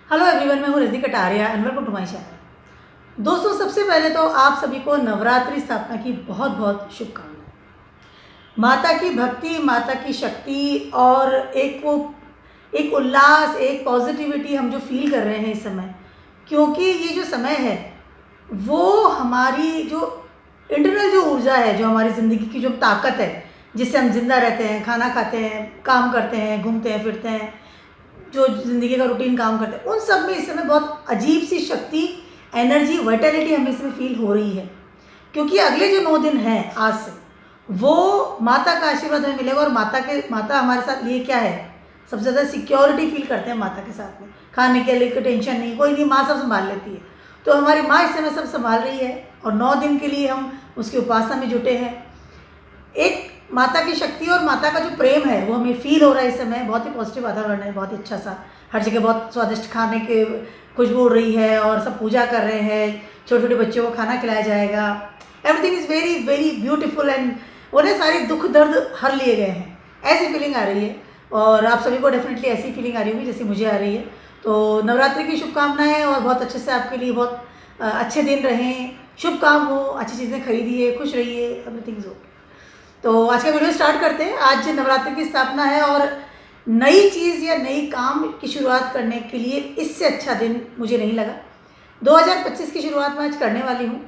Hello everyone, मैं हूँ Rajni Kataria and welcome to my channel. दोस्तों, सबसे पहले तो आप सभी को नवरात्रि स्थापना की बहुत बहुत शुभकामनाएं। माता की भक्ति, माता की शक्ति और एक उल्लास, एक पॉजिटिविटी हम जो फील कर रहे हैं इस समय, क्योंकि ये जो समय है वो हमारी जो इंटरनल जो ऊर्जा है, जो हमारी ज़िंदगी की जो ताकत है, जिससे हम जिंदा रहते हैं, खाना खाते हैं, काम करते हैं, घूमते हैं फिरते हैं, जो ज़िंदगी का रूटीन काम करते हैं, उन सब में इस समय बहुत अजीब सी शक्ति, एनर्जी, वाइटैलिटी हमें इसमें फील हो रही है। क्योंकि अगले जो 9 दिन हैं आज से, वो माता का आशीर्वाद हमें मिलेगा। और माता हमारे साथ लिए क्या है, सबसे ज़्यादा सिक्योरिटी फील करते हैं माता के साथ में। खाने के लिए कोई टेंशन नहीं, कोई नहीं, माँ सब संभाल लेती है। तो हमारी माँ इस समय सब संभाल रही है और 9 दिन के लिए हम उसकी उपासना में जुटे हैं। एक माता की शक्ति और माता का जो प्रेम है वो हमें फील हो रहा है इस समय। बहुत ही पॉजिटिव वातावरण है, बहुत ही अच्छा सा, हर जगह बहुत स्वादिष्ट खाने की खुशबू उड़ रही है और सब पूजा कर रहे हैं। छोटे छोटे बच्चों को खाना खिलाया जाएगा। Everything is very very beautiful and उन्हें सारे दुख दर्द हर लिए गए हैं, ऐसी फीलिंग आ रही है। और आप सभी को डेफिनेटली ऐसी फीलिंग आ रही होगी जैसी मुझे आ रही है। तो नवरात्रि की शुभकामनाएं और बहुत अच्छे से आपके लिए बहुत अच्छे दिन रहें, शुभ काम हो, अच्छी चीज़ें खरीदिए, खुश रहिए, एवरीथिंग इज ओके। तो आज का वीडियो स्टार्ट करते हैं। आज नवरात्रि की स्थापना है और नई चीज़ या नई काम की शुरुआत करने के लिए इससे अच्छा दिन मुझे नहीं लगा। 2025 की शुरुआत मैं आज करने वाली हूँ।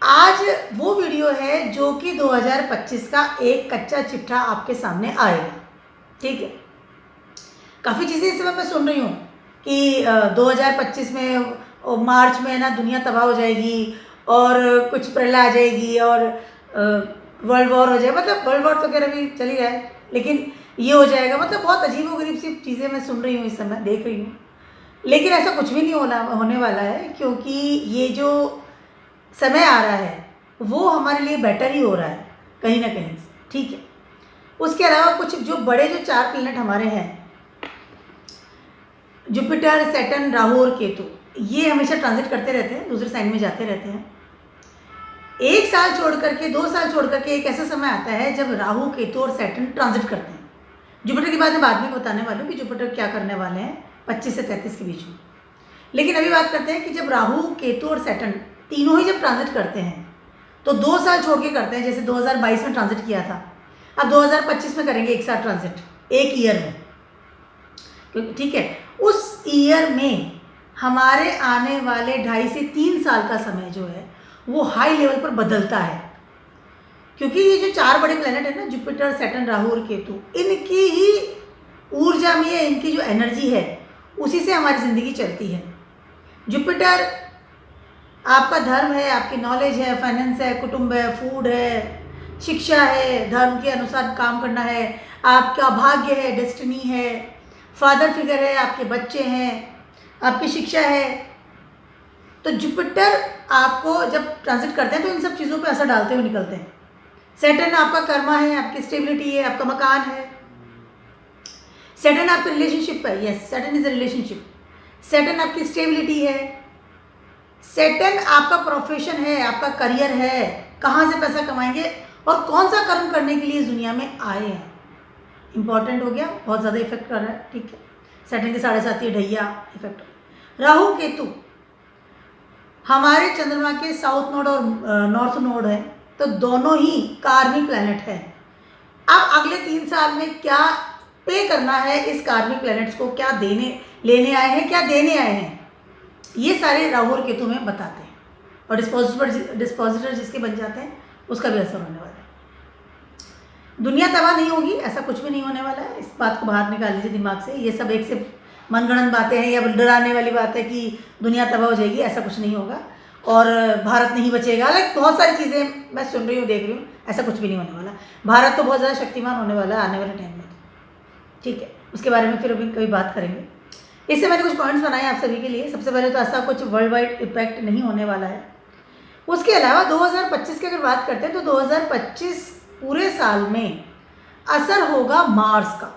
आज वो वीडियो है जो कि 2025 का एक कच्चा चिट्ठा आपके सामने आएगा। ठीक है, काफ़ी चीज़ें इस समय मैं सुन रही हूँ कि 2025 में मार्च में ना दुनिया तबाह हो जाएगी और कुछ प्रलय आ जाएगी और वर्ल्ड वॉर हो जाए। मतलब वर्ल्ड वॉर तो खैर अभी चल ही रहा है, लेकिन ये हो जाएगा। मतलब बहुत अजीबोगरीब सी चीज़ें मैं सुन रही हूँ इस समय, देख रही हूँ। लेकिन ऐसा कुछ भी नहीं होने वाला है, क्योंकि ये जो समय आ रहा है वो हमारे लिए बेटर ही हो रहा है कहीं ना कहीं। ठीक है, उसके अलावा कुछ जो बड़े जो 4 प्लेनेट हमारे हैं, जुपिटर, सैटर्न, राहु और केतु, ये हमेशा ट्रांजिट करते रहते हैं, दूसरे साइन में जाते रहते हैं। 1 साल छोड़ करके, 2 साल छोड़ करके एक ऐसा समय आता है जब राहु, केतु और सैटर्न ट्रांजिट करते हैं। जुपिटर की बात मैं बाद में बताने वाली हूँ कि जुपिटर क्या करने वाले हैं 25 से 33 के बीच में। लेकिन अभी बात करते हैं कि जब राहु, केतु और सैटर्न तीनों ही जब ट्रांजिट करते हैं तो 2 साल छोड़ के करते हैं। जैसे 2022 में ट्रांजिट किया था, अब 2025 में करेंगे एक साथ ट्रांजिट, एक ईयर में। ठीक है, उस ईयर में हमारे आने वाले 2.5 से 3 साल का समय जो है वो हाई लेवल पर बदलता है। क्योंकि ये जो 4 बड़े प्लेनेट है ना, जुपिटर, सैटर्न, राहु और केतु, इनकी ही ऊर्जा में, इनकी जो एनर्जी है उसी से हमारी ज़िंदगी चलती है। जुपिटर आपका धर्म है, आपकी नॉलेज है, फाइनेंस है, कुटुंब है, फूड है, शिक्षा है, धर्म के अनुसार काम करना है, आपका भाग्य है, डेस्टिनी है, फादर फिगर है, आपके बच्चे हैं, आपकी शिक्षा है। तो जुपिटर आपको जब ट्रांजिट करते हैं तो इन सब चीज़ों पे असर डालते हुए निकलते हैं। सैटर्न आपका कर्मा है, आपकी स्टेबिलिटी है, आपका मकान है। सैटर्न आपका रिलेशनशिप है, yes, Saturn is a relationship. Saturn आपकी स्टेबिलिटी है। सैटर्न आपका प्रोफेशन है, आपका करियर है, कहाँ से पैसा कमाएंगे और कौन सा कर्म करने के लिए इस दुनिया में आए हैं। इंपॉर्टेंट हो गया, बहुत ज़्यादा इफेक्ट कर रहा है। ठीक है, सैटर्न के 7.5 ढैया इफेक्ट। राहु, केतु हमारे चंद्रमा के साउथ नोड और नॉर्थ नोड है, तो दोनों ही कार्मिक प्लैनेट है। अब अगले 3 साल में क्या पे करना है इस कार्मिक प्लैनेट्स को, क्या लेने आए हैं, क्या देने आए हैं, ये सारे राहु और केतु में बताते हैं। और डिस्पोजिटर जिसके बन जाते हैं उसका भी असर होने वाला है। दुनिया तबाह नहीं होगी, ऐसा कुछ भी नहीं होने वाला है। इस बात को बाहर निकाल लीजिए दिमाग से। ये सब एक से मनगढ़ंत बातें हैं या डराने वाली बात है कि दुनिया तबाह हो जाएगी, ऐसा कुछ नहीं होगा और भारत नहीं बचेगा। लाइक बहुत सारी चीज़ें मैं सुन रही हूँ, देख रही हूँ, ऐसा कुछ भी नहीं होने वाला। भारत तो बहुत ज़्यादा शक्तिमान होने वाला है आने वाले टाइम में। ठीक है, उसके बारे में फिर अभी कभी बात करेंगे। इससे मैंने कुछ पॉइंट्स बनाए आप सभी के लिए। सबसे पहले तो ऐसा कुछ वर्ल्ड वाइड इम्पैक्ट नहीं होने वाला है। उसके अलावा 2025 की अगर बात करते हैं तो 2025 पूरे साल में असर होगा मार्स का।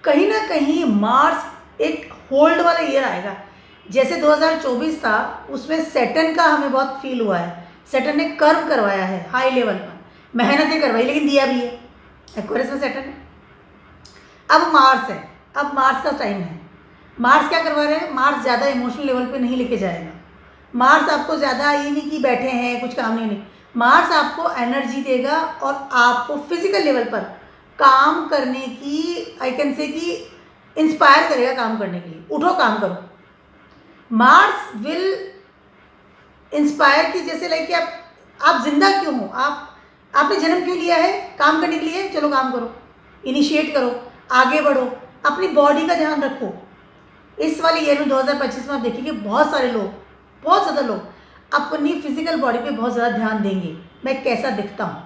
कहीं ना कहीं मार्स एक होल्ड वाला ईयर आएगा। जैसे 2024 था, उसमें सैटर्न का हमें बहुत फील हुआ है। सैटर्न ने कर्म करवाया है हाई लेवल पर, मेहनतें करवाई, लेकिन दिया भी है। एक्वेरियस में सैटर्न है। अब मार्स है, अब मार्स का टाइम है। मार्स क्या करवा रहे हैं, मार्स ज़्यादा इमोशनल लेवल पे नहीं लेके जाएगा। मार्स आपको ज़्यादा ये नहीं कि बैठे हैं कुछ काम नहीं, मार्स आपको एनर्जी देगा और आपको फिजिकल लेवल पर काम करने की, आई कैन से कि इंस्पायर करेगा काम करने के लिए। उठो काम करो। मार्स विल इंस्पायर की, जैसे लाइक कि आप जिंदा क्यों हो, आपने जन्म क्यों लिया है, काम करने के लिए, चलो काम करो, इनिशिएट करो, आगे बढ़ो, अपनी बॉडी का ध्यान रखो। इस वाले ईयर में 2025 में आप देखेंगे बहुत सारे लोग, बहुत ज़्यादा लोग अपनी फिजिकल बॉडी पे बहुत ज़्यादा ध्यान देंगे। मैं कैसा दिखता हूँ,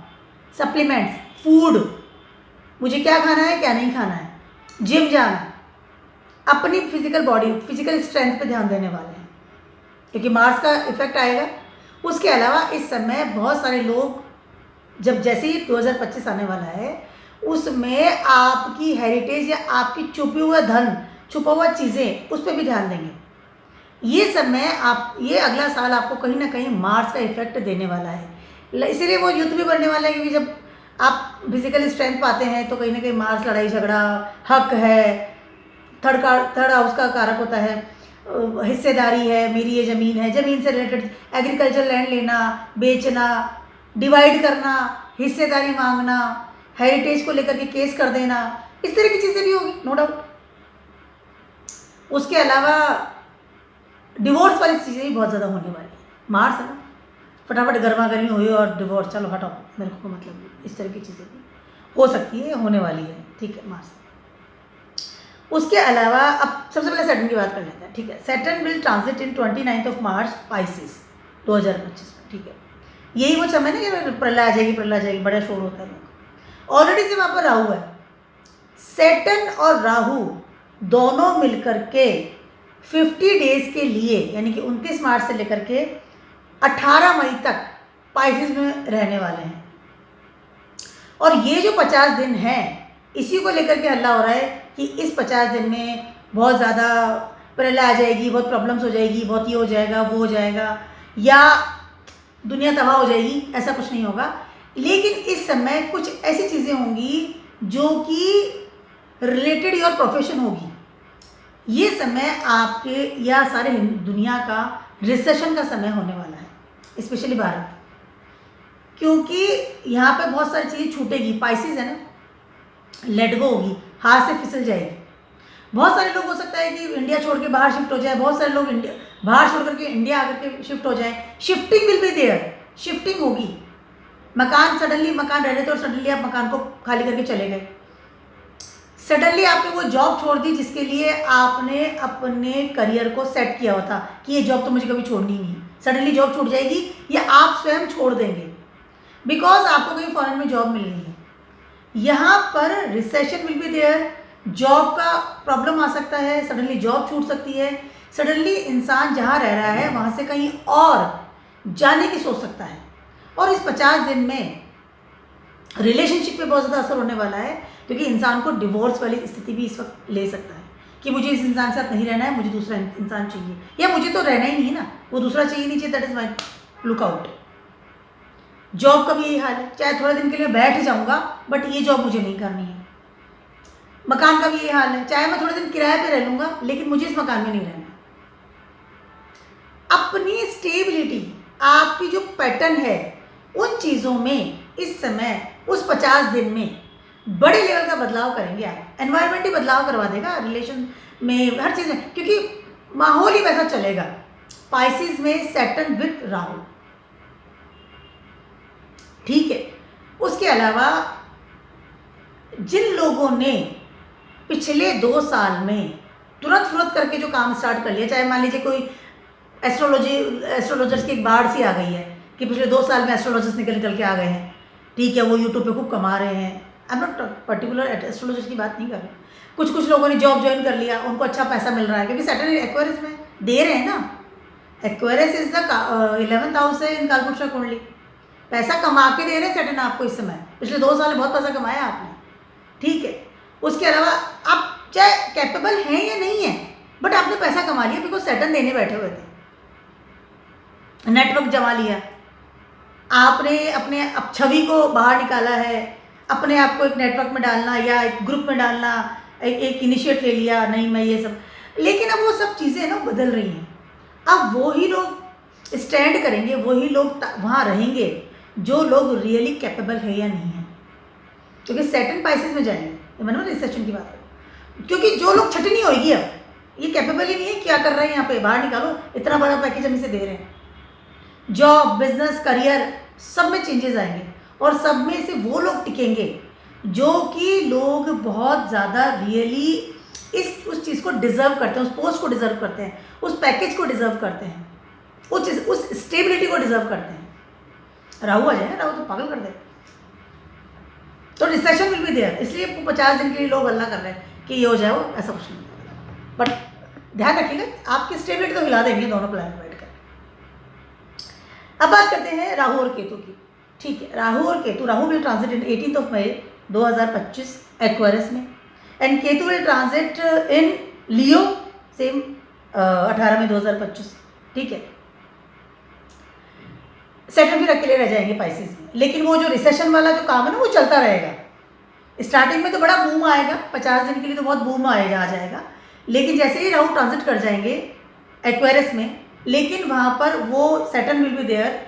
सप्लीमेंट्स, फूड, मुझे क्या खाना है क्या नहीं खाना है, जिम जाना, अपनी फिजिकल बॉडी, फिजिकल स्ट्रेंथ पे ध्यान देने वाले हैं, क्योंकि मार्स का इफेक्ट आएगा। उसके अलावा इस समय बहुत सारे लोग, जब जैसे ही 2025 आने वाला है, उसमें आपकी हेरिटेज या आपकी छुपी हुआ धन, छुपा हुआ चीज़ें, उस पर भी ध्यान देंगे। ये समय आप, ये अगला साल आपको कहीं ना कहीं मार्स का इफेक्ट देने वाला है। इसीलिए वो युद्ध भी बढ़ने वाला है, क्योंकि जब आप फिजिकल स्ट्रेंथ पाते हैं तो कहीं ना कहीं मार्स लड़ाई झगड़ा, हक है, थर्ड हाउस का कारक होता है, हिस्सेदारी है, मेरी ये ज़मीन है, ज़मीन से रिलेटेड एग्रीकल्चर लैंड लेना, बेचना, डिवाइड करना, हिस्सेदारी मांगना, हेरिटेज को लेकर के केस कर देना, इस तरह की चीज़ें भी होगी, नो डाउट। उसके अलावा डिवोर्स वाली चीज़ें भी बहुत ज़्यादा होने वाली है। मार्स है ना, फटाफट गर्मा गर्मी हुई और डिवोर्स, चलो हटाओ, मेरे को मतलब इस तरह की चीज़ें भी हो सकती है, होने वाली है, ठीक है, मार्स। उसके अलावा अब सबसे पहले सैटर्न की बात कर लेते हैं, ठीक है। Saturn will transit in 29 March Pisces 2025 में, ठीक है। यही वो समय ना कि प्रलय आ जाएगी, प्रलय आ जाएगी, बड़ा शोर होता है लोग। ऑलरेडी से वहाँ पर राहु है, सैटर्न और राहु दोनों मिलकर के 50 डेज के लिए, यानी कि 29 मार्च से लेकर के 18 मई तक पाइसिस में रहने वाले हैं। और ये जो 50 दिन हैं, इसी को लेकर के हल्ला हो रहा है कि इस 50 दिन में बहुत ज़्यादा प्रलय आ जाएगी, बहुत प्रॉब्लम्स हो जाएगी, बहुत ये हो जाएगा, वो हो जाएगा, या दुनिया तबाह हो जाएगी। ऐसा कुछ नहीं होगा, लेकिन इस समय कुछ ऐसी चीज़ें होंगी जो कि रिलेटेड योर प्रोफेशन होगी। ये समय आपके या सारे दुनिया का रिसेशन का समय होने वाला है, स्पेशली भारत, क्योंकि यहाँ पे बहुत सारी चीज़ें छूटेगी। पाइसिस है ना, लेट गो होगी, हाथ से फिसल जाएगी। बहुत सारे लोग, हो सकता है कि इंडिया छोड़ के बाहर शिफ्ट हो जाए, बहुत सारे लोग इंडिया बाहर छोड़ करके इंडिया आकर के शिफ्ट हो जाए। Shifting will be there, shifting होगी। मकान, सडनली मकान रह रहे थे और सडनली आप मकान को खाली करके चले गए। सडनली आपने वो जॉब छोड़ दी जिसके लिए आपने अपने करियर को सेट किया हुआ था कि ये जॉब तो मुझे कभी छोड़नी नहीं है। सडनली जॉब छूट जाएगी या आप स्वयं छोड़ देंगे, बिकॉज आपको कहीं फॉरेन में जॉब मिल रही है। यहाँ पर recession will be there, job का प्रॉब्लम आ सकता है, सडनली जॉब छूट सकती है, सडनली इंसान जहाँ रह रहा है वहाँ से कहीं और जाने की सोच सकता है। और इस 50 दिन में रिलेशनशिप पे बहुत ज़्यादा असर होने वाला है, क्योंकि इंसान को डिवोर्स वाली स्थिति भी इस वक्त ले सकता है कि मुझे इस इंसान के साथ नहीं रहना है, मुझे दूसरा इंसान चाहिए, या मुझे तो रहना ही नहीं है ना, वो दूसरा चाहिए नहीं चाहिए, that is my lookout. Job का भी यही हाल है, चाहे थोड़े दिन के लिए बैठ जाऊंगा बट ये जॉब मुझे नहीं करनी है। मकान का भी यही हाल है, चाहे मैं थोड़े दिन किराए पे रह लूँगा लेकिन मुझे इस मकान में नहीं रहना। अपनी स्टेबिलिटी, आपकी जो पैटर्न है, उन चीज़ों में इस समय उस 50 दिन में बड़े लेवल का बदलाव करेंगे आप। एनवायरमेंट ही बदलाव करवा देगा रिलेशन में, हर चीज़ में, क्योंकि माहौल ही वैसा चलेगा। पाइसिस में सैटर्न विद राहु, ठीक है। उसके अलावा जिन लोगों ने पिछले 2 साल में तुरंत करके जो काम स्टार्ट कर लिया, चाहे मान लीजिए कोई एस्ट्रोलॉजर्स की एक बाढ़ सी आ गई है कि पिछले 2 साल में एस्ट्रोलॉजर्स निकल के आ गए हैं, ठीक है, वो यूट्यूब पे खूब कमा रहे हैं। I am not particular astrologers की बात नहीं कर रहे। कुछ लोगों ने जॉब ज्वाइन कर लिया, उनको अच्छा पैसा मिल रहा है, क्योंकि सैटर्न एक्वेरियस में दे रहे हैं ना। Aquarius is the 11th house है इन कालपुरुषा कुंडली, पैसा कमा के दे रहे हैं सैटर्न आपको इस समय। पिछले 2 साल में बहुत पैसा कमाया आपने, ठीक है। उसके अलावा आप चाहे कैपेबल हैं या नहीं है, बट आपने पैसा कमा लिया, बिकॉज सैटर्न देने बैठे हुए थे, नेटवर्क जमा लिया आपने, अपने अब छवि को बाहर निकाला है, अपने आप को एक नेटवर्क में डालना या एक ग्रुप में डालना, एक इनिशिएट ले लिया, नहीं मैं ये सब लेकिन अब वो सब चीज़ें ना बदल रही हैं। अब वही लोग स्टैंड करेंगे, वही लोग वहाँ रहेंगे जो लोग रियली कैपेबल है या नहीं है, क्योंकि सैटर्न पाइसेस में जाएंगे। ये मैंने रिसेशन की बात करूँ, क्योंकि जो लोग छटनी होगी अब, ये कैपेबल ही नहीं है, क्या कर रहे हैं यहाँ पे, बाहर निकालो, इतना बड़ा पैकेज हम इसे दे रहे हैं। जॉब, बिजनेस, करियर सब में चेंजेस आएंगे और सब में से वो लोग टिकेंगे जो कि लोग बहुत ज़्यादा रियली उस चीज़ को डिज़र्व करते हैं, उस पोस्ट को डिज़र्व करते हैं, उस पैकेज को डिज़र्व करते हैं, उस स्टेबिलिटी को डिज़र्व करते हैं। राहु आ जाए, राहु तो पागल कर दे, तो रिसेशन विल बी देयर। इसलिए 50 दिन के लिए लोग अल्लाह कर रहे हैं कि ये हो जाए, वो ऐसा कुछ नहीं। बट ध्यान रखिएगा, आपकी स्टेबिलिटी तो हिला देंगे दोनों प्लान बैठ कर। अब बात करते हैं राहु और केतु की। ठीक है, राहु और Ketu, Rahu will transit in 18 May 2025 Aquarius में, and Ketu will transit in Leo same 18 May 2025। ठीक है, सेटल फिर अकेले रह जाएंगे पाइसेस में, लेकिन वो जो रिसेशन वाला जो काम है ना वो चलता रहेगा। स्टार्टिंग में तो बड़ा बूम आएगा, 50 दिन के लिए तो बहुत बूम आएगा, आ जाएगा, लेकिन जैसे ही राहु ट्रांजिट कर जाएंगे एक्वेरियस में, लेकिन वहाँ पर वो सैटर्न विल बी देयर,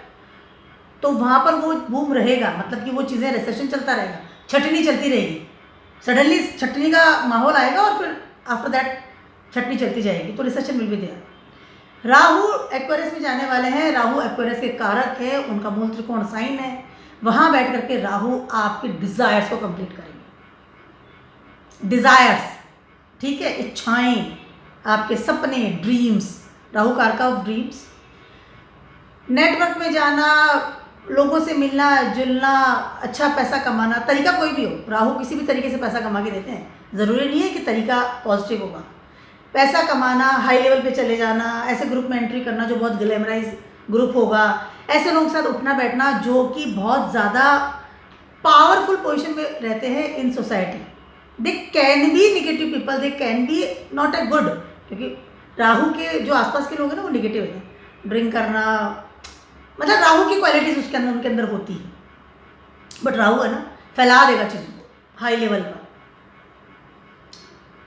तो वहाँ पर वो बूम रहेगा, मतलब कि वो चीज़ें रिसेशन चलता रहेगा, छटनी चलती रहेगी। सडनली छटनी का माहौल आएगा और फिर आफ्टर दैट छटनी चलती जाएगी, तो recession will be there. Rahu Aquarius में जाने वाले हैं, राहु एक्वेरियस के कारक है, उनका मूल त्रिकोण साइन है, वहाँ बैठ करके राहु आपके डिज़ायर्स को कंप्लीट करेंगे। डिज़ायर्स, ठीक है, इच्छाएं, आपके सपने, ड्रीम्स, राहु कारक ऑफ ड्रीम्स। नेटवर्क में जाना, लोगों से मिलना जुलना, अच्छा पैसा कमाना, तरीका कोई भी हो, राहु किसी भी तरीके से पैसा कमा के देते हैं, ज़रूरी नहीं है कि तरीका पॉजिटिव होगा। पैसा कमाना, हाई लेवल पे चले जाना, ऐसे ग्रुप में एंट्री करना जो बहुत ग्लैमराइज ग्रुप होगा, ऐसे लोगों के साथ उठना बैठना जो कि बहुत ज़्यादा पावरफुल पोजीशन में रहते हैं in society. They can be negative people, they can be not a good, क्योंकि राहु के जो आसपास के लोग हैं ना वो निगेटिव हैं। ड्रिंक करना, मतलब राहु की क्वालिटीज़ उसके अंदर, उनके अंदर होती है, बट राहु है ना, फैला देगा चीज़ों को हाई लेवल पर।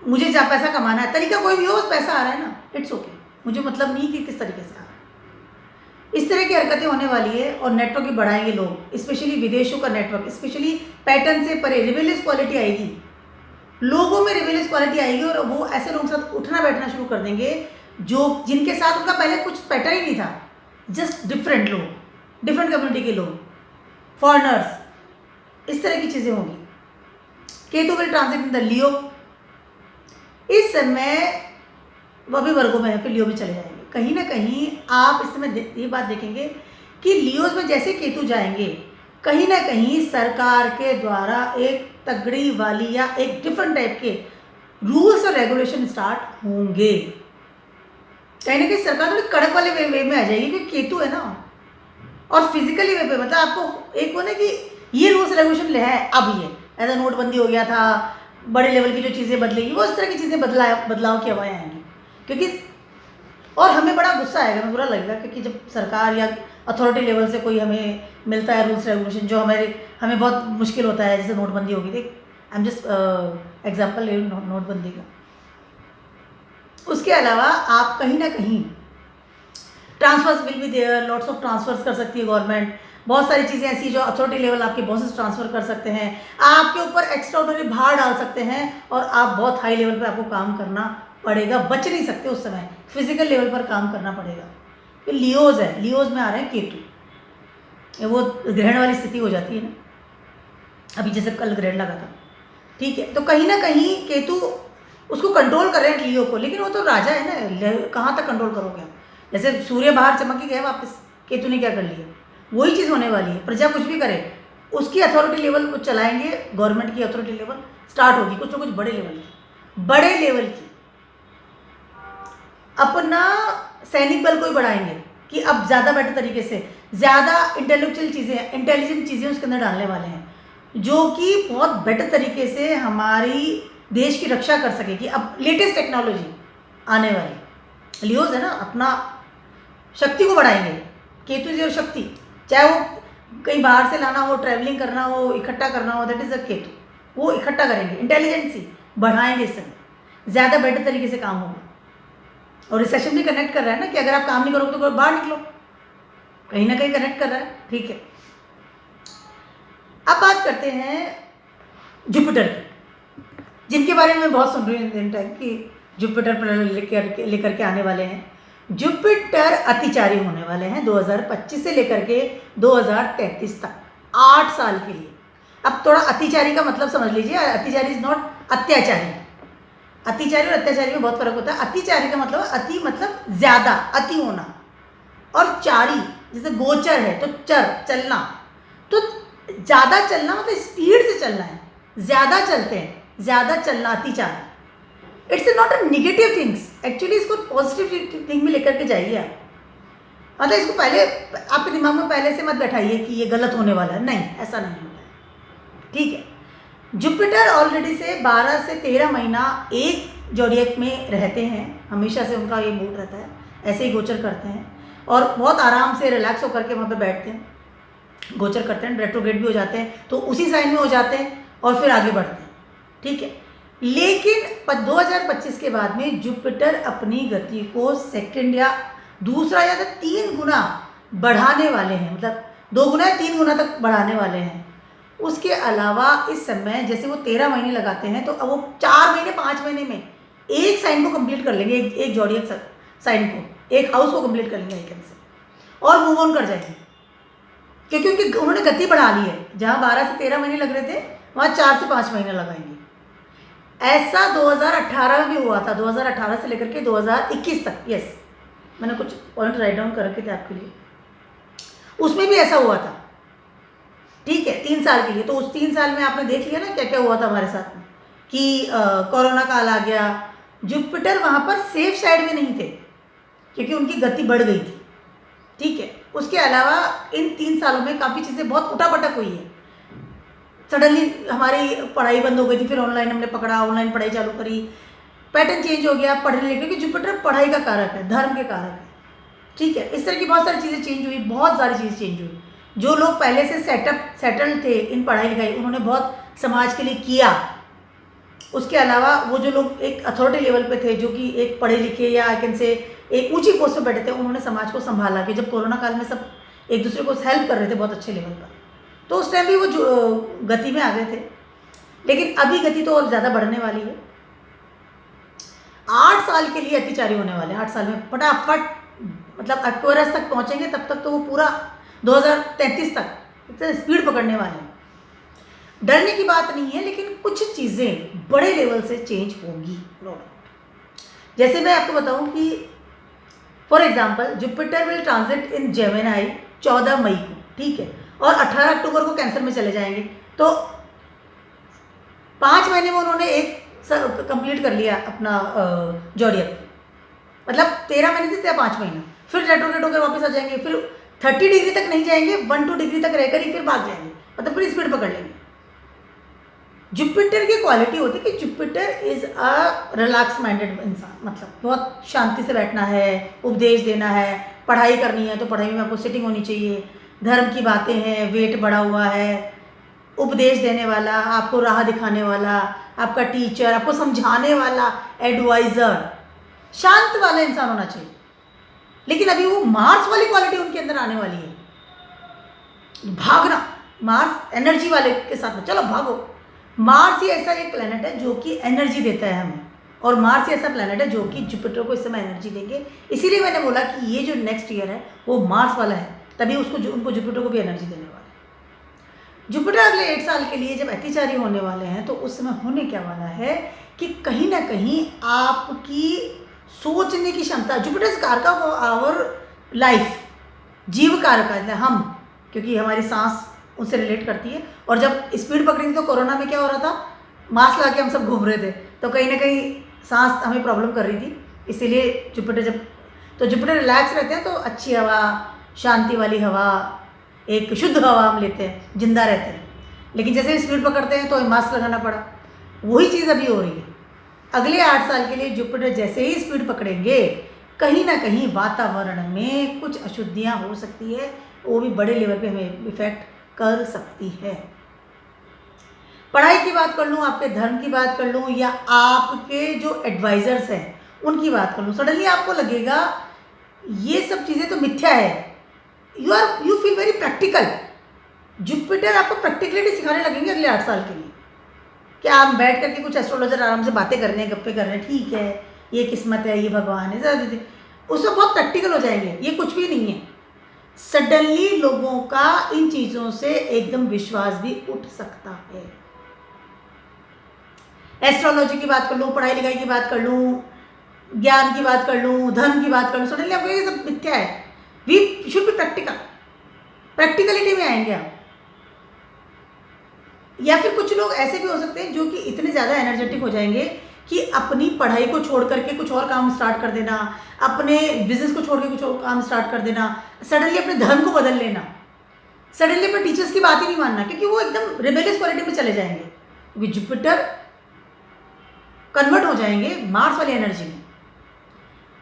मुझे जहाँ पैसा कमाना है, तरीका कोई भी हो, बस पैसा आ रहा है ना, इट्स ओके, मुझे मतलब नहीं कि किस तरीके से आ रहा है। इस तरह की हरकतें होने वाली है और नेटवर्क भी बढ़ाएंगे लोग, स्पेशली विदेशों का नेटवर्क, स्पेशली पैटर्न से परे रिबेलियस क्वालिटी आएगी, लोगों में रिबेलियस क्वालिटी आएगी और वो ऐसे लोगों के साथ उठना बैठना शुरू कर देंगे जो जिनके साथ उनका पहले कुछ पैटर्न ही नहीं था, जस्ट डिफरेंट लोग, डिफरेंट कम्युनिटी के लोग, फॉरेनर्स, इस तरह की चीज़ें होंगी। Ketu will transit in the Leo, इस समय वह भी वर्गों में है, फिर लियो में चले जाएंगे। कहीं ना कहीं आप इस समय ये बात देखेंगे कि लियोज में जैसे केतु जाएंगे, कहीं ना कहीं सरकार के द्वारा एक तगड़ी वाली या एक डिफरेंट टाइप के रूल्स और रेगुलेशन स्टार्ट होंगे। कहीं ना कहीं सरकार थोड़ी कड़क वाले वे में आ जाएगी, क्योंकि केतु है ना, और फिजिकली वे पे, मतलब आपको एक होना कि ये रूल्स रेगुलेशन है, अब ये ऐसा नोटबंदी हो गया था, बड़े लेवल की जो चीज़ें बदलेगी, वो इस तरह की चीज़ें बदलाव की हवाएं आएंगी, क्योंकि और हमें बड़ा गुस्सा आएगा, हमें बुरा लगेगा, क्योंकि जब सरकार या अथॉरिटी लेवल से कोई हमें मिलता है रूल्स रेगुलेशन जो हमें बहुत मुश्किल होता है, जैसे नोटबंदी होगी, देख आई एम जस्ट एग्जाम्पल ले नोटबंदी का। उसके अलावा आप कहीं ना कहीं transfers will be there, lots of transfers कर सकती है गवर्नमेंट, बहुत सारी चीज़ें ऐसी जो अथॉरिटी लेवल आपके बॉसेस ट्रांसफ़र कर सकते हैं, आपके ऊपर एक्स्ट्रा ऑर्डिनरी भार डाल सकते हैं और आप बहुत हाई लेवल पर आपको काम करना पड़ेगा, बच नहीं सकते उस समय, फिजिकल लेवल पर काम करना पड़ेगा। ये लियोज है, लियोज में आ रहे हैं केतु, वो ग्रहण वाली स्थिति हो जाती है ना, अभी जैसे कल ग्रहण लगा था, ठीक है, तो कहीं ना कहीं केतु उसको कंट्रोल कर रहे हैं लियो को, लेकिन वो तो राजा है ना, कहाँ तक कंट्रोल करोगे आप। जैसे सूर्य बाहर चमक के गए वापस, केतु ने क्या कर लिया, वही चीज़ होने वाली है। प्रजा कुछ भी करे, उसकी अथॉरिटी लेवल को चलाएंगे, गवर्नमेंट की अथॉरिटी लेवल स्टार्ट होगी, कुछ ना कुछ बड़े लेवल की अपना सैनिक बल को ही बढ़ाएंगे कि अब ज़्यादा बेटर तरीके से, ज़्यादा इंटेलिजेंट चीज़ें उसके अंदर डालने वाले हैं, जो कि बहुत बेटर तरीके से हमारी देश की रक्षा कर सकेगी। अब लेटेस्ट टेक्नोलॉजी आने वाली, लियोज है ना, अपना शक्ति को बढ़ाएंगे, केतु जी और शक्ति, चाहे वो कहीं बाहर से लाना हो, ट्रैवलिंग करना हो, इकट्ठा करना हो, दैट इज़ अ केतु, वो इकट्ठा करेंगे, इंटेलिजेंसी बढ़ाएंगे, इस समय ज़्यादा बेटर तरीके से काम होगा। और रिसेशन भी कनेक्ट कर रहा है ना कि अगर आप काम नहीं करोगे तो बाहर निकलो, कहीं ना कहीं कनेक्ट कर रहा है। ठीक है, अब बात करते हैं जुपिटर की, जिनके बारे में बहुत सुन रही हूँ इन टाइम कि जुपिटर पर लेकर के आने वाले हैं। जुपिटर अतिचारी होने वाले हैं 2025 से लेकर के 2033 तक, 8 साल के लिए। अब थोड़ा अतिचारी का मतलब समझ लीजिए, अतिचारी इज नॉट अत्याचारी। अतिचारी और अत्याचारी में बहुत फर्क होता है। अतिचारी का मतलब अति मतलब ज़्यादा, अति होना, और चारी जैसे गोचर है तो चर चलना, तो ज़्यादा चलना मतलब स्पीड से चलना है, ज़्यादा चलते हैं, ज़्यादा चलना अतिचार। It's not a negative things, actually इसको पॉजिटिव थिंग में लेकर के जाइए आप। मतलब इसको पहले आपके दिमाग में पहले से मत बैठाइए कि ये गलत होने वाला है, नहीं, ऐसा नहीं होता है। ठीक है, जुपिटर ऑलरेडी से 12 से 13 महीना एक जोडिएक में रहते हैं, हमेशा से उनका ये मूड रहता है, ऐसे ही गोचर करते हैं और बहुत आराम से रिलैक्स होकर के वहाँ पे बैठते हैं, गोचर करते हैं, रेट्रोग्रेड भी हो जाते हैं तो उसी साइन में हो जाते हैं और फिर आगे बढ़ते हैं। ठीक है, लेकिन 2025 के बाद में जुपिटर अपनी गति को सेकंड या दूसरा या 3 गुना बढ़ाने वाले हैं, मतलब 2 गुना या 3 गुना तक बढ़ाने वाले हैं। उसके अलावा इस समय जैसे वो 13 महीने लगाते हैं तो अब वो 4 महीने 5 महीने में एक साइन को कंप्लीट कर लेंगे, एक जोडिएक साइन को, एक हाउस को कंप्लीट कर लेंगे आइकन से और मूव ऑन कर जाएंगे, क्योंकि उन्होंने गति बढ़ा ली है। जहाँ 12 से 13 महीने लग रहे थे वहाँ 4 से 5 महीने लगाएंगे। ऐसा 2018 में भी हुआ था, 2018 से लेकर के 2021 तक। यस, मैंने कुछ पॉइंट राइट डाउन कर रखे थे आपके लिए, उसमें भी ऐसा हुआ था। ठीक है, 3 साल के लिए। तो उस 3 साल में आपने देख लिया ना क्या क्या हुआ था हमारे साथ में, कि कोरोना काल आ गया, जुपिटर वहाँ पर सेफ साइड में नहीं थे क्योंकि उनकी गति बढ़ गई थी। ठीक है, उसके अलावा इन 3 सालों में काफ़ी चीज़ें बहुत उठापटक हुई है। सडनली हमारी पढ़ाई बंद हो गई थी, फिर ऑनलाइन हमने पकड़ा, ऑनलाइन पढ़ाई चालू करी, पैटर्न चेंज हो गया पढ़ने लिखने, क्योंकि जुपिटर पढ़ाई का कारक है, धर्म के कारक है। ठीक है, इस तरह की बहुत सारी चीज़ें चेंज हुई, बहुत सारी चीज़ें चेंज हुई। जो लोग पहले से सेटल थे इन पढ़ाई लिखाई, उन्होंने बहुत समाज के लिए किया। उसके अलावा वो जो लोग एक अथॉरिटी लेवल पे थे, जो कि एक पढ़े लिखे या आइकन से एक ऊंची पोस्ट पे बैठे थे, उन्होंने समाज को संभाला कि जब कोरोना काल में सब एक दूसरे को हेल्प कर रहे थे बहुत अच्छे लेवल पर, तो उस टाइम भी वो जो गति में आ गए थे। लेकिन अभी गति तो और ज़्यादा बढ़ने वाली है। 8 साल के लिए अतिचारी होने वाले हैं। 8 साल में फटाफट मतलब एक्वेरियस तक पहुंचेंगे, तब तक तो वो पूरा 2033 तक स्पीड पकड़ने वाले हैं। डरने की बात नहीं है, लेकिन कुछ चीज़ें बड़े लेवल से चेंज होंगी। जैसे मैं आपको बताऊं कि for example Jupiter will transit in Gemini 14 मई को, ठीक है, और 18 अक्टूबर को कैंसर में चले जाएंगे। तो 5 महीने में उन्होंने एक कंप्लीट कर लिया अपना जोडिएक, मतलब 13 महीने से 5 महीना, फिर रेट्रोग्रेड होकर वापस आ जाएंगे, फिर 30 डिग्री तक नहीं जाएंगे, 1-2 डिग्री तक रहकर ही फिर भाग जाएंगे, मतलब फिर स्पीड पकड़ लेंगे। जुपिटर की क्वालिटी होती है कि Jupiter is a relax minded इंसान, मतलब बहुत शांति से बैठना है, उपदेश देना है, पढ़ाई करनी है तो पढ़ाई में आपको सिटिंग होनी चाहिए, धर्म की बातें हैं, वेट बढ़ा हुआ है, उपदेश देने वाला, आपको राह दिखाने वाला, आपका टीचर, आपको समझाने वाला, एडवाइज़र, शांत वाला इंसान होना चाहिए। लेकिन अभी वो मार्स वाली क्वालिटी उनके अंदर आने वाली है, भागना, मार्स एनर्जी वाले के साथ में, चलो भागो। मार्स ही ऐसा एक प्लेनेट है जो कि एनर्जी देता है हमें, और मार्स ही ऐसा प्लेनेट है जो कि जुपिटर को इस समय एनर्जी देंगे। इसीलिए मैंने बोला कि ये जो नेक्स्ट ईयर है वो मार्स वाला है, तभी उनको जुपिटर को भी एनर्जी देने वाला है। जुपिटर अगले 8 साल के लिए जब अतिचारी होने वाले हैं तो उस समय होने क्या वाला है कि कहीं ना कहीं आपकी सोचने की क्षमता, जुपिटर कारक ऑफ आवर लाइफ, जीव कारक है हम, क्योंकि हमारी सांस उससे रिलेट करती है। और जब स्पीड पकड़ी थी तो कोरोना में क्या हो रहा था, मास्क लगा के हम सब घूम रहे थे, तो कहीं ना कहीं सांस हमें प्रॉब्लम कर रही थी। इसीलिए जुपिटर रिलैक्स रहते हैं तो अच्छी हवा, शांति वाली हवा, एक शुद्ध हवा हम लेते हैं, जिंदा रहते हैं। लेकिन जैसे स्पीड पकड़ते हैं तो मास्क लगाना पड़ा, वही चीज़ अभी हो रही है। अगले 8 साल के लिए जुपिटर जैसे ही स्पीड पकड़ेंगे, कहीं ना कहीं वातावरण में कुछ अशुद्धियाँ हो सकती है, वो भी बड़े लेवल पे हमें इफेक्ट कर सकती है। पढ़ाई की बात कर लूँ, आपके धर्म की बात कर लूँ, या आपके जो एडवाइज़र्स हैं उनकी बात कर लूँ, सडनली आपको लगेगा ये सब चीज़ें तो मिथ्या है। You feel very practical. Jupiter आपको प्रैक्टिकलिटी सिखाने लगेंगे अगले 8 साल के लिए कि आप बैठ करके कुछ एस्ट्रोलॉजर आराम से बातें कर रहे हैं, गप्पे कर रहे हैं, ठीक है, ये किस्मत है, ये भगवान है, उसमें बहुत प्रैक्टिकल हो जाएंगे। ये कुछ भी नहीं है। सडनली लोगों का इन चीज़ों से एकदम विश्वास भी उठ सकता है। एस्ट्रोलॉजी की बात कर लूँ, पढ़ाई लिखाई की बात कर लूँ, ज्ञान की बात कर लूँ, धर्म की बात कर लूँ, सडनली आपको ये सब मिथ्या है। We should be practical, practicality में आएंगे आप। या फिर कुछ लोग ऐसे भी हो सकते हैं जो कि इतने ज़्यादा एनर्जेटिक हो जाएंगे कि अपनी पढ़ाई को छोड़ करके कुछ और काम स्टार्ट कर देना, अपने बिजनेस को छोड़ के कुछ और काम स्टार्ट कर देना, सडनली अपने धर्म को बदल लेना, सडनली अपने टीचर्स की बात ही नहीं मानना, क्योंकि वो एकदम रिबेलियस क्वालिटी में चले जाएंगे, क्योंकि जुपिटर कन्वर्ट हो जाएंगे मार्स वाली एनर्जी में।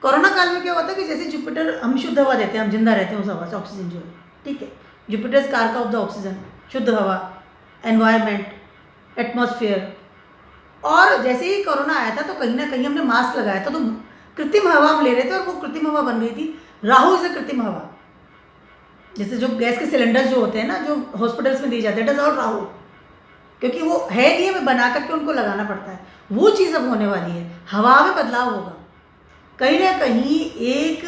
कोरोना काल में क्या होता है कि जैसे जुपिटर, हम शुद्ध हवा देते हैं, हम जिंदा रहते हैं उस हवा से, ऑक्सीजन जो है, ठीक है, जुपिटर कारक ऑफ द ऑक्सीजन, शुद्ध हवा, एनवायरमेंट, एटमॉस्फेयर। और जैसे ही कोरोना आया था तो कहीं ना कहीं हमने मास्क लगाया था, तो कृत्रिम हवा हम ले रहे थे और वो कृत्रिम हवा बन गई थी राहु से कृत्रिम हवा। जैसे जो गैस के सिलेंडर्स जो होते हैं ना, जो हॉस्पिटल्स में दिए जाते हैं, इट इज ऑल राहु, क्योंकि वो है नहीं, हमें बना करके उनको लगाना पड़ता है। वो चीज़ अब होने वाली है, हवा में बदलाव होगा कहीं ना कहीं। एक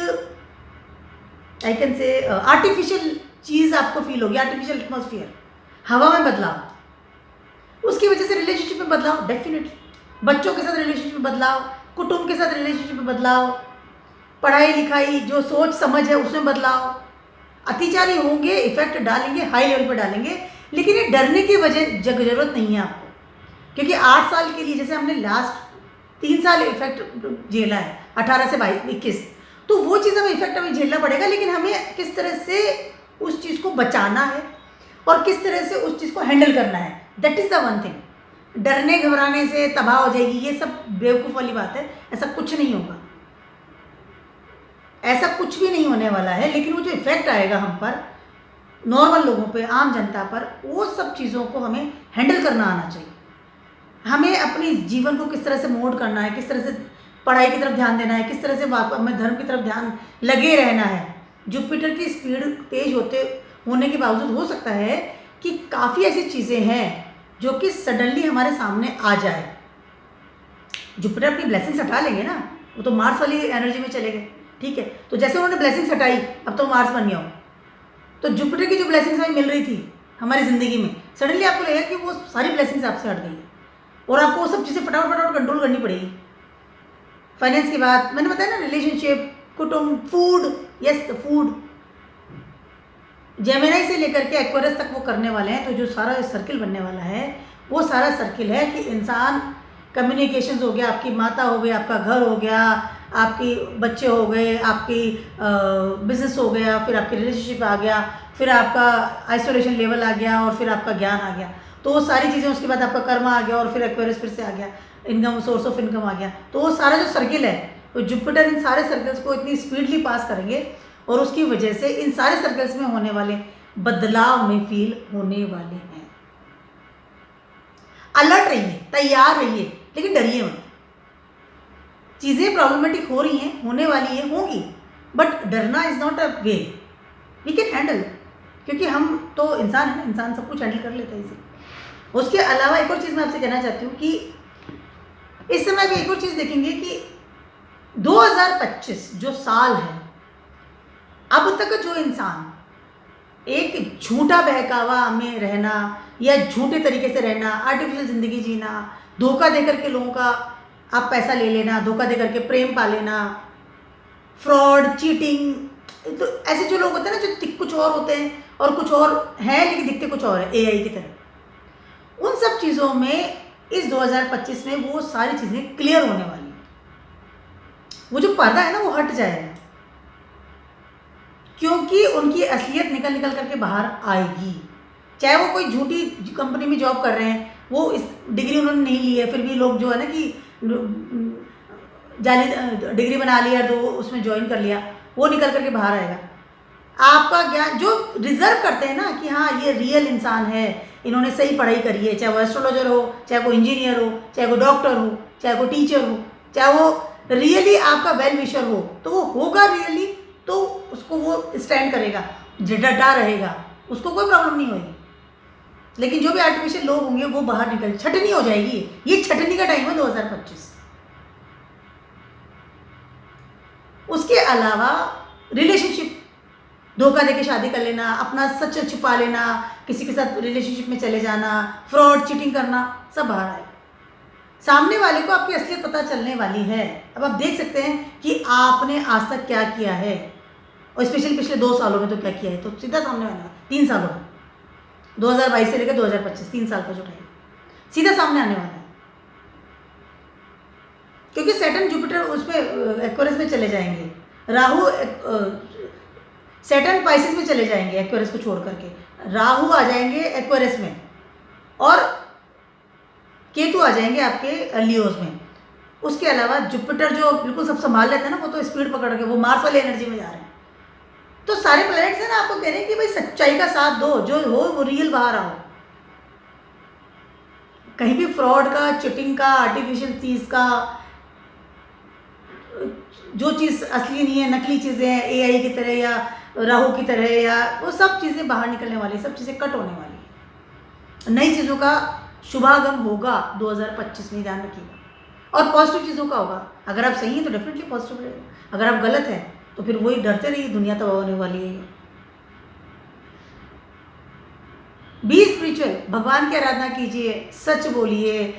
आई कैन से आर्टिफिशियल चीज़ आपको फील होगी, आर्टिफिशियल एटमॉस्फेयर, हवा में बदलाव, उसकी वजह से रिलेशनशिप में बदलाव, डेफिनेटली बच्चों के साथ रिलेशनशिप में बदलाव, कुटुंब के साथ रिलेशनशिप में बदलाव, पढ़ाई लिखाई जो सोच समझ है उसमें बदलाव। अतिचारी होंगे, इफेक्ट डालेंगे, हाई लेवल पर डालेंगे, लेकिन ये डरने की वजह जरूरत नहीं है आपको, क्योंकि 8 साल के लिए, जैसे हमने लास्ट 3 साल इफेक्ट झेला है 18 से 21, तो वो चीज़ हमें इफेक्ट हमें झेलना पड़ेगा, लेकिन हमें किस तरह से उस चीज़ को बचाना है और किस तरह से उस चीज़ को हैंडल करना है, that is the one thing. डरने घबराने से तबाह हो जाएगी, ये सब बेवकूफ़ वाली बात है, ऐसा कुछ नहीं होगा, ऐसा कुछ भी नहीं होने वाला है। लेकिन वो जो इफेक्ट आएगा हम पर, नॉर्मल लोगों पे, आम जनता पर, वो सब चीज़ों को हमें हैंडल करना आना चाहिए। हमें अपने जीवन को किस तरह से मोल्ड करना है, किस तरह से पढ़ाई की तरफ ध्यान देना है, किस तरह से हमें धर्म की तरफ ध्यान लगे रहना है। जुपिटर की स्पीड तेज होने के बावजूद हो सकता है कि काफ़ी ऐसी चीज़ें हैं जो कि सडनली हमारे सामने आ जाए। जुपिटर अपनी ब्लेसिंग्स हटा लेंगे ना, वो तो मार्स वाली एनर्जी में चले गए, ठीक है। तो जैसे उन्होंने ब्लेसिंग्स हटाई, अब तो मार्स बन गया हो, तो जुपिटर की जो ब्लेसिंग्स हमें मिल रही थी हमारी ज़िंदगी में, सडनली आपको लगेगा कि वो सारी ब्लेसिंग्स आपसे हट गई है और आपको वो सब चीज़ें फटाफट कंट्रोल करनी पड़ेगी। फाइनेंस की बात मैंने बताया ना, रिलेशनशिप, कुटुंब, फूड, यस फूड, जेमिनी से लेकर के एक्वेरियस तक वो करने वाले हैं। तो जो सारा सर्किल बनने वाला है, वो सारा सर्किल है कि इंसान, कम्युनिकेशंस हो गया, आपकी माता हो गई, आपका घर हो गया, आपके बच्चे हो गए, आपकी बिजनेस हो गया, फिर आपकी रिलेशनशिप आ गया, फिर आपका आइसोलेशन लेवल आ गया, और फिर आपका ज्ञान आ गया। तो वो सारी चीज़ें, उसके बाद आपका कर्म आ गया, और फिर एक्वेरियस फिर से आ गया, इनकम, सोर्स ऑफ इनकम आ गया। तो वो सारा जो सर्किल है, तो जुपिटर इन सारे सर्कल्स को इतनी स्पीडली पास करेंगे, और उसकी वजह से इन सारे सर्कल्स में होने वाले बदलाव में फील होने वाले हैं। अलर्ट रहिए, तैयार रहिए, लेकिन डरिए मत। चीज़ें प्रॉब्लमेटिक हो रही हैं, होने वाली है, होंगी, बट डरना is not a way, we can handle, क्योंकि हम तो इंसान है, इंसान सब कुछ हैंडल कर लेता है इसे। उसके अलावा एक और चीज़ मैं आपसे कहना चाहती हूँ कि इस समय भी एक और चीज़ देखेंगे कि 2025 जो साल है, अब तक जो इंसान एक झूठा बहकावा में रहना या झूठे तरीके से रहना, आर्टिफिशियल ज़िंदगी जीना, धोखा देकर के लोगों का आप पैसा ले लेना, धोखा देकर के प्रेम पा लेना, फ्रॉड, चीटिंग, तो ऐसे जो लोग होते हैं ना, जो कुछ और होते हैं और कुछ और हैं लेकिन दिखते कुछ और है, एआई की तरह, उन सब चीज़ों में इस 2025 में वो सारी चीज़ें क्लियर होने वाली हैं। वो जो पर्दा है ना, वो हट जाएगा, क्योंकि उनकी असलियत निकल करके बाहर आएगी। चाहे वो कोई झूठी कंपनी में जॉब कर रहे हैं, वो इस डिग्री उन्होंने नहीं ली है, फिर भी लोग जो है ना कि जाली डिग्री बना लिया तो उसमें ज्वाइन कर लिया, वो निकल करके बाहर आएगा। आपका ज्ञान जो रिजर्व करते हैं ना कि हाँ ये रियल इंसान है, इन्होंने सही पढ़ाई करी है, चाहे वो एस्ट्रोलॉजर हो, चाहे वो इंजीनियर हो, चाहे वो डॉक्टर हो, चाहे वो टीचर हो, चाहे वो रियली आपका वेल विशर हो तो वो होगा रियली, तो उसको वो स्टैंड करेगा, डटा रहेगा, उसको कोई प्रॉब्लम नहीं होगी। लेकिन जो भी आर्टिफिशियल लोग होंगे वो बाहर निकल, छटनी हो जाएगी। ये छटनी का टाइम है 2025। उसके अलावा रिलेशनशिप, धोखा देके शादी कर लेना, अपना सच छिपा लेना, किसी के साथ रिलेशनशिप में चले जाना, फ्रॉड चीटिंग करना, सब बाहर आएगा। सामने वाले को आपकी असलियत पता चलने वाली है। अब आप देख सकते हैं कि आपने आज तक क्या किया है, और स्पेशली पिछले 2 सालों में तो क्या किया है, तो सीधा सामने वाला है। 3 सालों में, 2022 से लेकर 2025, 3 साल का जो टाइम सीधा सामने आने वाला है। क्योंकि सैटर्न जुपिटर उसमें एक्वेरियस में चले जाएंगे, राहु सैटर्न पाइसेस में चले जाएंगे एक्वेरियस को छोड़ करके, राहु आ जाएंगे एक्वेरियस में, और केतु आ जाएंगे आपके लियोज में। उसके अलावा जुपिटर जो बिल्कुल सब संभाल लेते हैं ना, वो तो स्पीड पकड़ के वो मार्स वाली एनर्जी में जा रहे हैं। तो सारे प्लैनेट्स हैं ना, आपको कह रहे हैं कि भाई सच्चाई का साथ दो, जो हो वो रियल बाहर आओ। कहीं भी फ्रॉड का, चिटिंग का, आर्टिफिशियल चीज़ का, जो चीज़ असली नहीं है, नकली चीज़ें हैं, एआई की तरह या राहु की तरह, या वो सब चीज़ें बाहर निकलने वाली, सब चीज़ें कट होने वाली है। नई चीज़ों का शुभागम होगा 2025 में, ध्यान रखिएगा। और पॉजिटिव चीज़ों का होगा। अगर आप सही हैं तो डेफिनेटली पॉजिटिव रहेगा, अगर आप गलत हैं तो फिर वही डरते रहिए, दुनिया तबाह होने वाली है। बी स्पिरिचुअल, भगवान की आराधना कीजिए, सच बोलिए,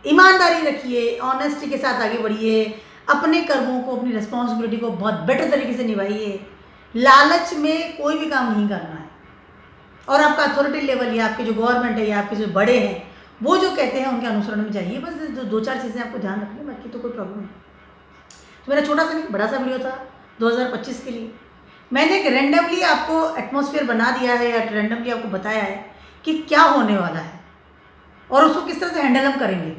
ईमानदारी रखिए, ऑनेस्टी के साथ आगे बढ़िए, अपने कर्मों को, अपनी रिस्पॉन्सिबिलिटी को बहुत बेटर तरीके से निभाइए। लालच में कोई भी काम नहीं करना है। और आपका अथॉरिटी लेवल या आपके जो गवर्नमेंट है या आपके जो बड़े हैं वो जो कहते हैं उनके अनुसरण में जाइए। बस 2-4 चीज़ें आपको ध्यान रखनी, बाकी तो कोई प्रॉब्लम नहीं। तो मेरा छोटा सा नहीं बड़ा सा वीडियो था 2025 के लिए। मैंने एक रैंडमली आपको एटमॉस्फेयर बना दिया है, या रैंडमली आपको बताया है कि क्या होने वाला है और उसको किस तरह से हैंडल हम करेंगे।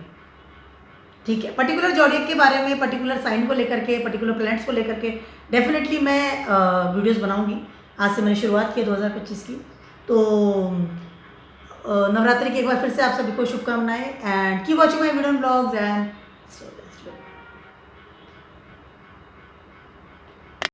ठीक है, पर्टिकुलर जॉडियक के बारे में, पर्टिकुलर साइन को लेकर के, पर्टिकुलर प्लैनेट्स को लेकर के डेफिनेटली मैं वीडियोस बनाऊंगी। आज से मैंने शुरुआत की 2025 की। तो नवरात्रि की एक बार फिर से आप सभी को शुभकामनाएं, and keep watching my video blogs and